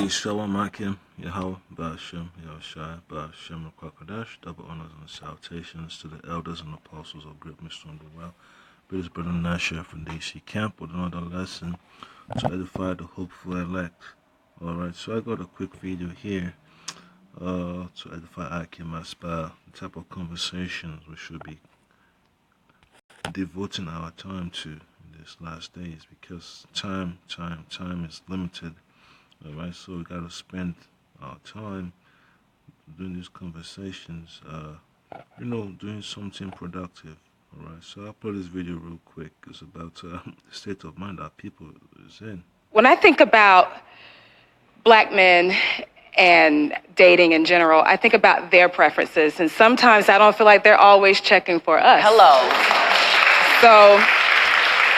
Shalom Akim, Yahweh, Ba'ashem, Yahushai, Ba'ashem, Rakwakadash, double honors and salutations to the elders and apostles of Great Mission of the Well. British Brother Nasher from DC Camp with another lesson to edify the hopeful elect. Alright, so I got a quick video here to edify Akim Aspa, the type of conversations we should be devoting our time to in these last days, because time is limited. Alright, so we gotta spend our time doing these conversations, doing something productive. Alright, so I'll play this video real quick. It's about the state of mind that people is in. When I think about black men and dating in general, I think about their preferences, and sometimes I don't feel like they're always checking for us. Hello. So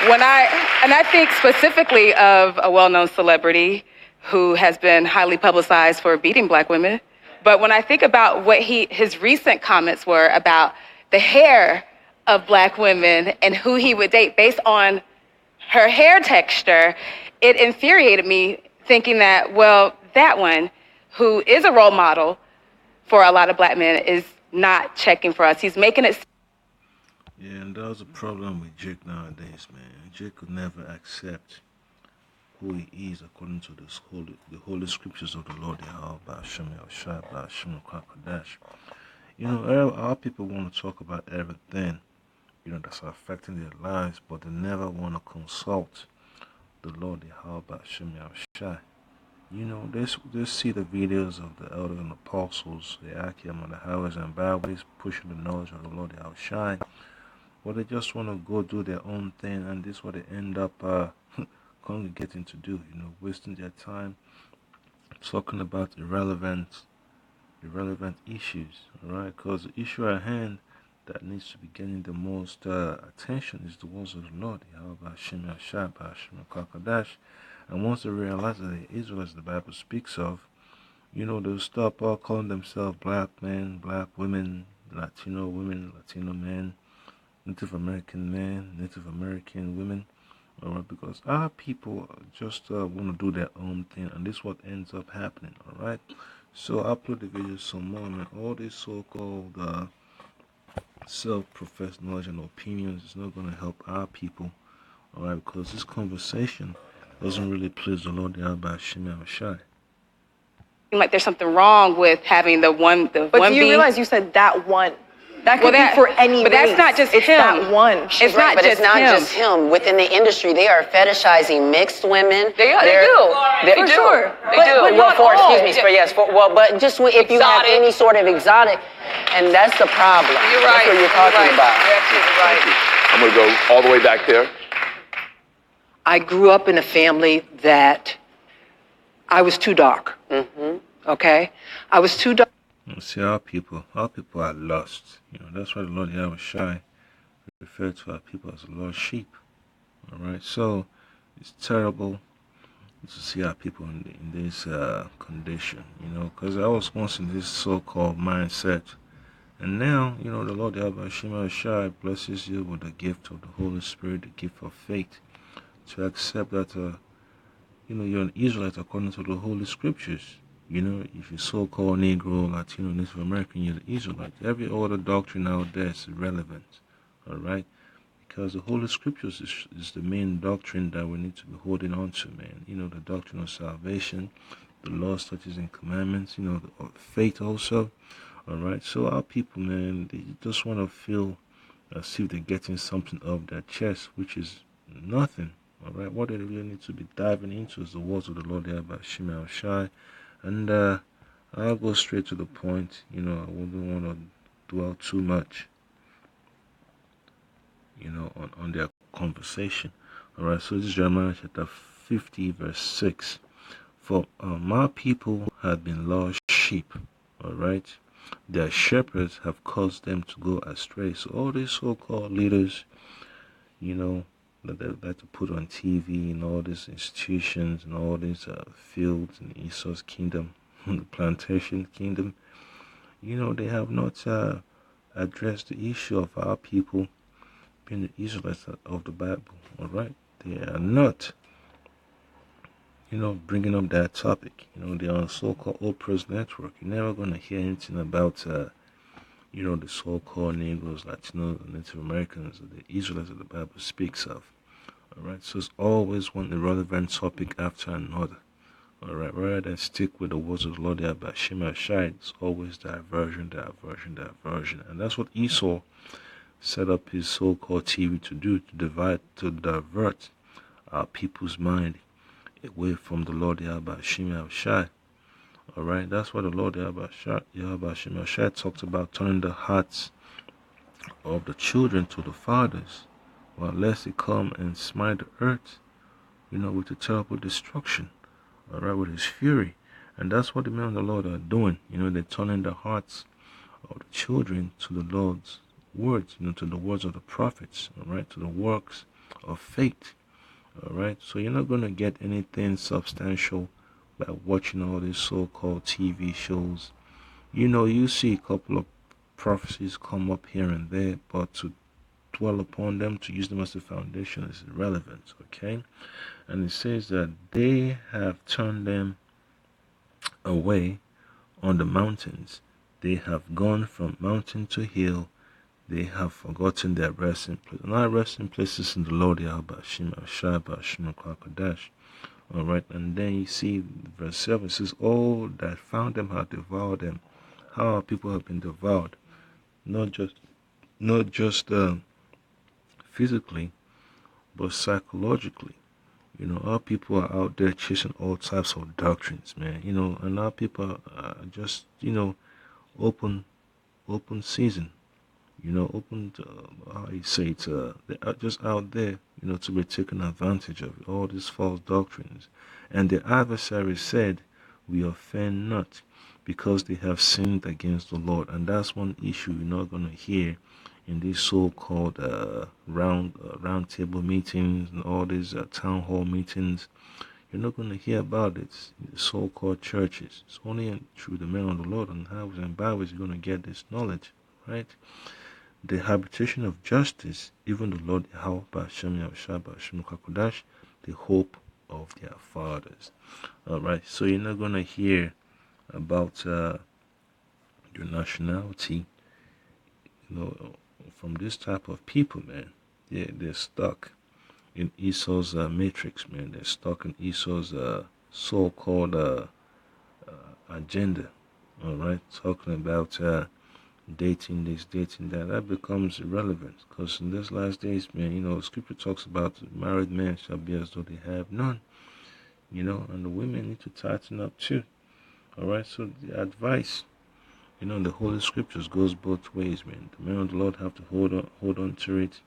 I think specifically of a well-known celebrity who has been highly publicized for beating black women. But when I think about what his recent comments were about the hair of black women and who he would date based on her hair texture, it infuriated me, thinking that, well, that one, who is a role model for a lot of black men, is not checking for us. He's making it. Yeah, and that was a problem with Jake nowadays, man. Jake could never accept who he is according to the holy scriptures of the Lord Yahweh, Ba'ashem, Yahushai, Ba'ashem, Rakwakadash. Our people want to talk about everything, that's affecting their lives, but they never want to consult the Lord Yahweh, Ba'ashem, Yahushai. They see the videos of the elders and apostles, the Akim and the highways and byways pushing the knowledge of the Lord Yahushai, but they just want to go do their own thing, and this is what they end up congregating to do, wasting their time talking about irrelevant issues, alright? Because the issue at hand that needs to be getting the most attention is the words of the Lord, Yahweh, Hashem, Yahshua, Hashem, Kakadash. And once they realize that the Israelites the Bible speaks of, they'll stop calling themselves black men, black women, Latino men, Native American men, Native American women. Alright, because our people just want to do their own thing, and this is what ends up happening. Alright, so I'll upload the video some more, man. All this so-called self-professed knowledge and opinions is not going to help our people. Alright, because this conversation doesn't really please the Lord Yahweh Shema Shai. Like there's something wrong with having the one. But do you realize you said that one? That could be for any but race. that's not just it's him. That one. It's right, but it's not just him. Within the industry, they are fetishizing mixed women. They do. For sure. They do. But but just if you have any sort of exotic, and that's the problem. You're right. That's what you're talking about. You're absolutely right. I'm going to go all the way back there. I grew up in a family that I was too dark. Mm-hmm. Okay? I was too dark. See, our people are lost. That's why the Lord Yahweh Shai referred to our people as lost sheep. Alright, so it's terrible to see our people in this condition, because I was once in this so-called mindset. And now, the Lord Yahweh Shai blesses you with the gift of the Holy Spirit, the gift of faith, to accept that, you're an Israelite according to the Holy Scriptures. If you're so-called Negro, Latino, Native American, you're the Israelite. Every other doctrine out there is irrelevant, alright? Because the Holy Scriptures is the main doctrine that we need to be holding on to, man. The doctrine of salvation, the law, statutes, and commandments, the faith also, alright? So our people, man, they just want to feel as if they're getting something off their chest, which is nothing, alright? What they really need to be diving into is the words of the Lord Yahweh Shema Shai. And I'll go straight to the point. I wouldn't want to dwell too much, on their conversation. Alright, so this is Jeremiah chapter 50, verse 6. For my people have been lost sheep. Alright, their shepherds have caused them to go astray. So all these so-called leaders, that they like to put on TV and all these institutions and all these fields in Esau's kingdom, the plantation kingdom, they have not addressed the issue of our people being the Israelites of the Bible, alright? They are not, bringing up that topic. They're on so-called Oprah's network. You're never going to hear anything about, the so-called Negroes, Latinos, and Native Americans, the Israelites that the Bible speaks of. All right, so it's always one irrelevant topic after another. All right, rather than stick with the words of the Lord about Shema Shai, it's always diversion, and that's what Esau set up his so-called TV to do, to divert our people's mind away from the Lord Yahweh Shema Shai. All right, that's what the Lord Yahweh Shema Shai talked about, turning the hearts of the children to the fathers, while lest they come and smite the earth, with a terrible destruction, all right, with his fury. And that's what the men of the Lord are doing. They're turning the hearts of the children to the Lord's words, to the words of the prophets, all right, to the works of faith, all right. So you're not going to get anything substantial by watching all these so-called TV shows. You see a couple of prophecies come up here and there, but to dwell upon them, to use them as the foundation, is irrelevant, okay? And it says that they have turned them away on the mountains. They have gone from mountain to hill. They have forgotten their resting place. And our resting places in the Lord Yahweh Shema Shai Bashim Kwakadash. All right, and then you see verse 7 says, all that found them have devoured them. How our people have been devoured, not just physically, but psychologically. Our people are out there chasing all types of doctrines, man. And our people are just, open season. Open, how you say it, they are just out there, to be taken advantage of all these false doctrines. And the adversary said, we offend not, because they have sinned against the Lord. And that's one issue you're not going to hear in these so-called round table meetings and all these town hall meetings. You're not going to hear about it in the so-called churches. It's only through the men of the Lord and highways and byways you're going to get this knowledge, right? The habitation of justice, even the Lord Yahweh B'Hashem Yahushua B'Hashem Kakodash, the hope of their fathers. All right, so you're not going to hear about your nationality, from this type of people, man. They're stuck in Esau's matrix, man. They're stuck in Esau's so-called agenda. All right, talking about dating this, dating that becomes irrelevant, because in these last days, man, Scripture talks about married men shall be as though they have none, and the women need to tighten up too. All right, so the advice, the Holy Scriptures goes both ways, man. The men of the Lord have to hold on to it,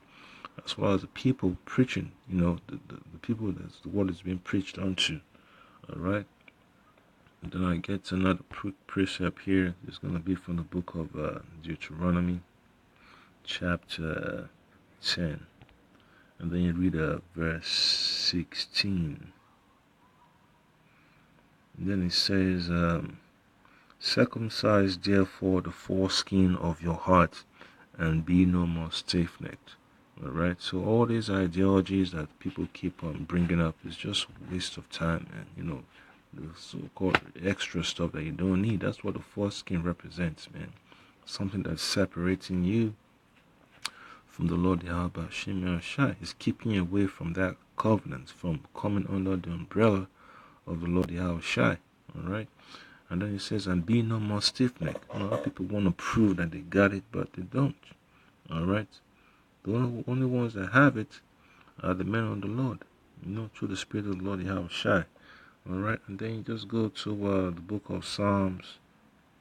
as well as the people preaching, the people that the word is being preached unto. All right. And then I get to another precept here. It's going to be from the book of Deuteronomy, chapter 10. And then you read verse 16. And then it says, circumcise therefore the foreskin of your heart, and be no more stiff-necked. All right. So all these ideologies that people keep on bringing up is just a waste of time, and the so-called extra stuff that you don't need. That's what the foreskin represents, man. Something that's separating you from the Lord Yahweh Shema Shai. Is keeping you away from that covenant, from coming under the umbrella of the Lord Yahweh Shai. All right. And then it says, and be no more stiff-necked. A lot of people want to prove that they got it, but they don't. All right. The only ones that have it are the men of the Lord, through the Spirit of the Lord Yahweh Shai. All right, and then you just go to the book of Psalms,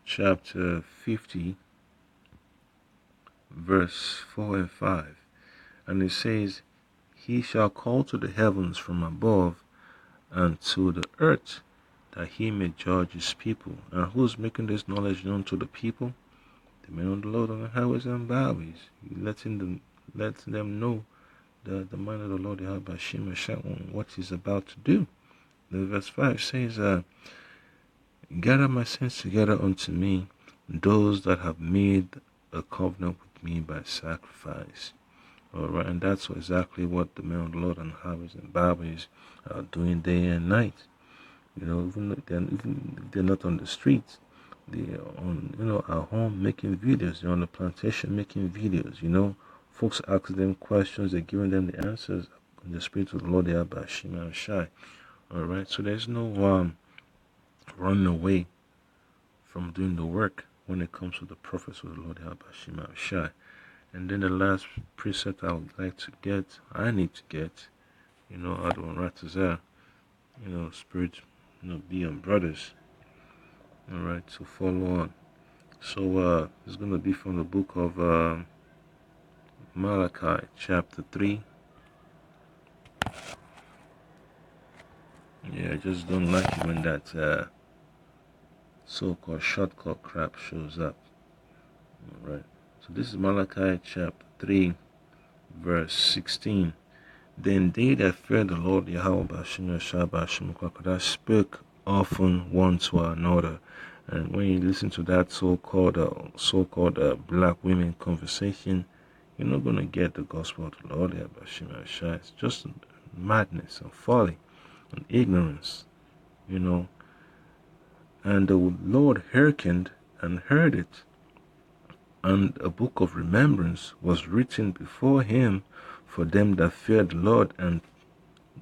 chapter 50, verse 4 and 5. And it says, he shall call to the heavens from above, and to the earth, that he may judge his people. And who's making this knowledge known to the people? The men of the Lord on the highways and byways. Letting them know the mind of the Lord Yahweh Shema Shai on what he's about to do. The verse 5 says, gather my saints together unto me, those that have made a covenant with me by sacrifice. All right, and that's exactly what the men of the Lord and highways and byways are doing day and night. You know, even if they're not on the streets, they're on, at home making videos. They're on the plantation making videos. You know, folks ask them questions, they're giving them the answers in the spirit of the Lord Yahweh Shema Shai. All right, so there's no running away from doing the work when it comes to the prophets of the Lord Yahweh Shema Shai. And then the last precept I would like to get, I need to get, Adon Ratazar, spirit, be on brothers. All right, so follow on. So it's going to be from the book of Malachi, chapter 3. Yeah, I just don't like it when that so-called shortcut crap shows up. All right, so this is Malachi chapter 3, verse 16. Then they that fear the Lord Yahweh Bashim Shabashim spoke often one to another. And when you listen to that so-called black women conversation, you're not going to get the gospel of the Lord Yahweh Bashim Shai. It's just madness and folly and ignorance, And the Lord hearkened and heard it. And a book of remembrance was written before him for them that feared the Lord and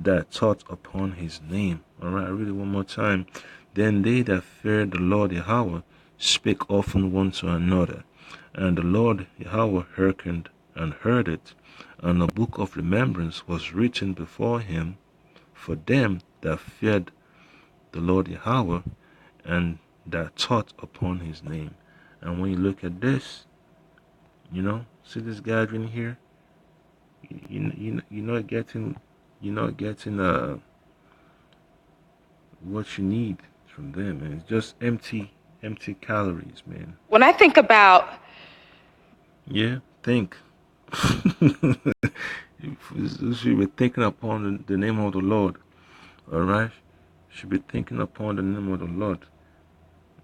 that thought upon his name. Alright, I read it one more time. Then they that feared the Lord Yahweh spake often one to another, and the Lord Yahweh hearkened and heard it, and a book of remembrance was written before him for them that feared the Lord Yahweh and that thought upon his name. And when you look at this, see this gathering here, you're not getting what you need from them, and it's just empty calories, man. When I think about think you should be thinking upon the name of the Lord. All right, should be thinking upon the name of the Lord.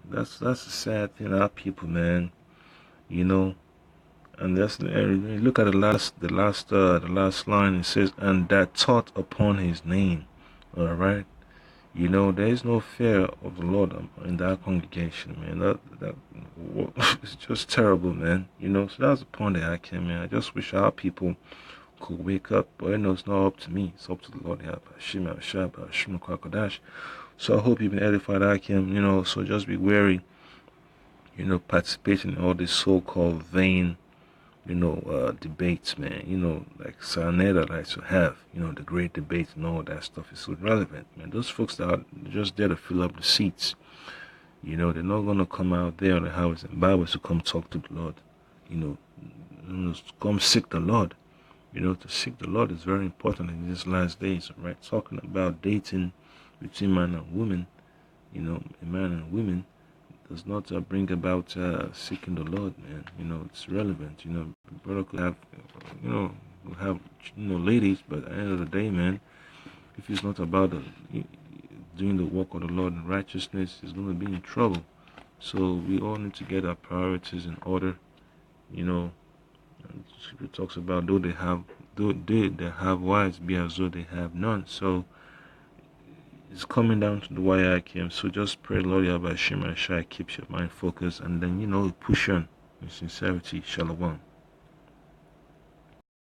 That's a sad thing, our people, man. And look at the last line. It says, "And that thought upon his name." All right, there is no fear of the Lord in that congregation, man. That it's just terrible, man. So that's the point that I came, man. I just wish our people could wake up, but it's not up to me. It's up to the Lord. So I hope you've been edified, I came. So just be wary, participating in all this so-called vain debates, man, like Sarnetta likes to have, the great debates and all that stuff is so relevant, man. Those folks that are just there to fill up the seats, they're not going to come out there on the highways and byways to come talk to the Lord, come seek the Lord. To seek the Lord is very important in these last days, right? Talking about dating between man and woman, a man and women, does not bring about seeking the Lord, man. It's relevant. Brother could have, ladies, but at the end of the day, man, if it's not about doing the work of the Lord in righteousness, he's going to be in trouble. So we all need to get our priorities in order. And Scripture talks about though they have wives, be as though they have none. So it's coming down to the why I came. So just pray, Lord Yahweh Shema Shai, keeps your mind focused, and then push on in sincerity. Shalom.